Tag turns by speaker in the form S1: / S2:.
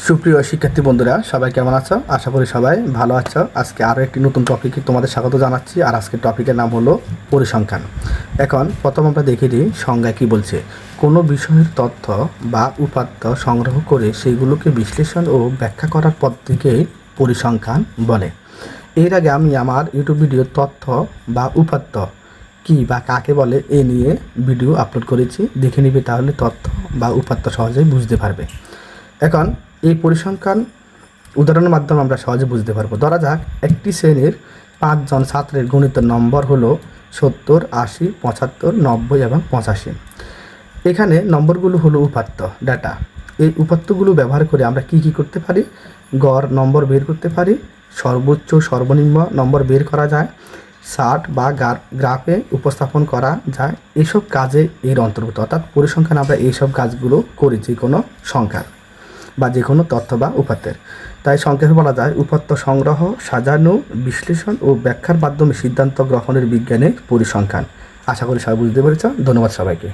S1: সুপ্রিয় শিক্ষার্থী বন্ধুরা, সবাই কেমন আছো? আশা করি সবাই ভালো আছো। আজকে আরও একটি নতুন টপিকে তোমাদের স্বাগত জানাচ্ছি। আর আজকের টপিকের নাম হলো পরিসংখ্যান। এখন প্রথম আমরা দেখে নিই সংজ্ঞায় কী বলছে। কোনো বিষয়ের তথ্য বা উপাত্ত সংগ্রহ করে সেগুলোকে বিশ্লেষণ ও ব্যাখ্যা করার পদ্ধতিকে পরিসংখ্যান বলে। এর আগে আমি আমার ইউটিউব ভিডিও তথ্য বা উপাত্ত কী বা কাকে বলে এ নিয়ে ভিডিও আপলোড করেছি, দেখে নিবে, তাহলে তথ্য বা উপাত্ত সহজেই বুঝতে পারবে। এখন এই পরিসংখ্যান উদাহরণের মাধ্যমে আমরা সহজে বুঝতে পারবো। ধরা যাক একটি শ্রেণীর 5 জন ছাত্রের গণিত নম্বর হলো 70, 80, 75, 90 এবং 85। এখানে নম্বরগুলো হলো উপাত্ত ডাটা। এই উপাত্তগুলো ব্যবহার করে আমরা কি করতে পারি? গড় নম্বর বের করতে পারি, সর্বোচ্চ সর্বনিম্ন নম্বর বের করা যায়, চার্ট বা গ্রাফে উপস্থাপন করা যায়। এসব কাজে এর অন্তর্ভুক্ত। অর্থাৎ পরিসংখ্যান আমরা এইসব কাজগুলো করি যে কোনো সংখ্যার বা যে কোনো তথ্য বা উপাত্তের। তাই সংক্ষেপে বলা যায় উপাত্ত সংগ্রহ, সাজানো, বিশ্লেষণ ও ব্যাখ্যার মাধ্যমে সিদ্ধান্ত গ্রহণের বিজ্ঞানে পরিসংখ্যান। আশা করি সবাই বুঝতে পেরেছ। ধন্যবাদ সবাইকে।